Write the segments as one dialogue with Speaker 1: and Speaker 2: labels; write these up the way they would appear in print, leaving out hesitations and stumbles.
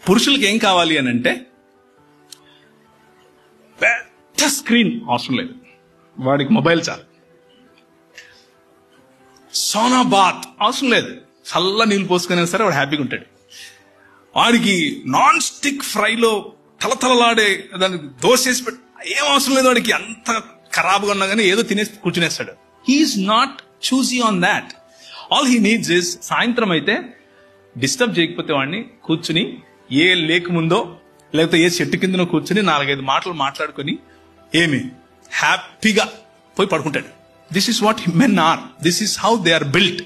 Speaker 1: పురుషులకి ఏం కావాలి అని అంటే పెద్ద స్క్రీన్ అవసరం లేదు, వాడికి మొబైల్ చాలు. సోనా బాత్ అవసరం లేదు, చల్ల నీళ్ళు పోసుకునే సరే వాడు హ్యాపీగా ఉంటాడు. వాడికి నాన్ స్టిక్ ఫ్రైలో తలతలలాడే దానికి దోశ వేసి పెట్టి ఏం అవసరం లేదు, వాడికి అంత ఖరాబ్గా ఉన్నా కానీ ఏదో తినేసి కూర్చునేస్తాడు. He is not choosy on that. All he needs is సాయంత్రం అయితే డిస్టర్బ్ చేయకపోతే వాడిని కూర్చుని ఏ లేక్ ముందో లేకపోతే ఏ చెట్టు కిందనో కూర్చుని 4-5 మాటలు మాట్లాడుకొని ఏమి హ్యాపీగా పోయి పడుకుంటాడు. This is what men are, this is how they are built.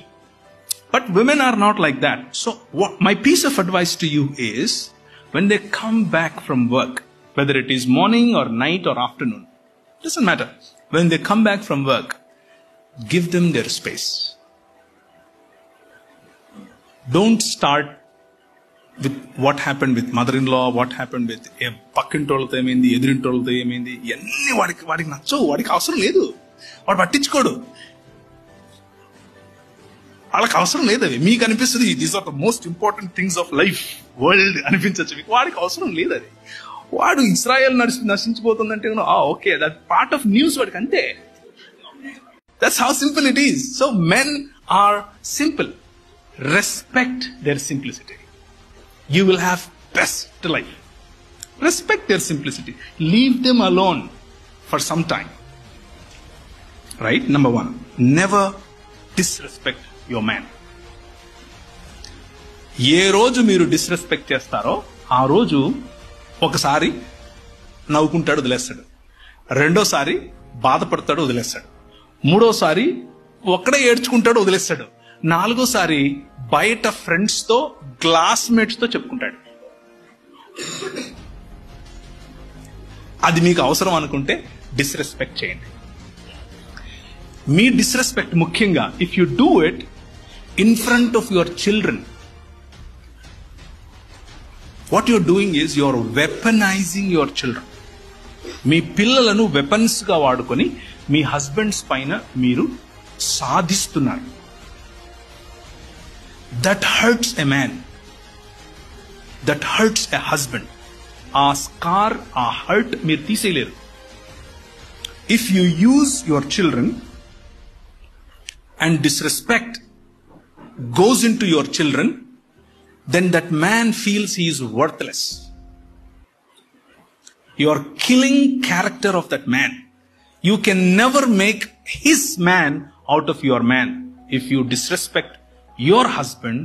Speaker 1: But women are not like that. So my piece of advice to you is, when they come back from work, whether it is morning or night or afternoon, doesn't matter. When they come back from work, give them their space. Don't start with what happened with mother-in-law, what happened with పక్కింటోళ్ళతో ఏమైంది, ఎదురింటోళ్ళతో ఏమైంది, ఇవన్నీ వాడికి నచ్చవు, వాడికి అవసరం లేదు, వాడు పట్టించుకోడు, వాళ్ళకి అవసరం లేదు. అవి మీకు అనిపిస్తుంది these are the most important things of life world అనిపించచ్చు మీకు, వాడికి అవసరం లేదు అది. వాడు ఇస్రాయల్ నశించిపోతుందంటే okay, that part of news వాడికి అంతే. That's how simple it is. So men are simple. Respect their simplicity, you will have best life. Respect their simplicity, leave them alone for some time. Right? Number 1, never disrespect your man. ఏ రోజు మీరు disrespect చేస్తారో ఆ రోజు ఒకసారి నవ్వుకుంటాడు, వదిలేస్తాడు. రెండోసారి బాధపడతాడు, వదిలేస్తాడు. మూడోసారి ఒక్కడే ఏడ్చుకుంటాడు, వదిలేస్తాడు. నాలుగోసారి బయట ఫ్రెండ్స్ తో క్లాస్మేట్స్ తో చెప్పుకుంటాడు. అది మీకు అవసరం అనుకుంటే డిస్రెస్పెక్ట్ చేయండి. మీ డిస్రెస్పెక్ట్ ముఖ్యంగా if you do it in front of your children, what you're doing is you're weaponizing your children. మీ పిల్లలను వెపన్స్ గా వాడుకొని మీ హస్బెండ్స్ పైన మీరు సాధిస్తున్నారు. That hurts a man, that hurts a husband. ఆ స్కార్, ఆ హర్ట్ మీరు తీసేయలేరు. If you use your children and disrespect goes into your children, then that man feels he is worthless. You are killing character of that man. You can never make his man out of your man. If you disrespect your husband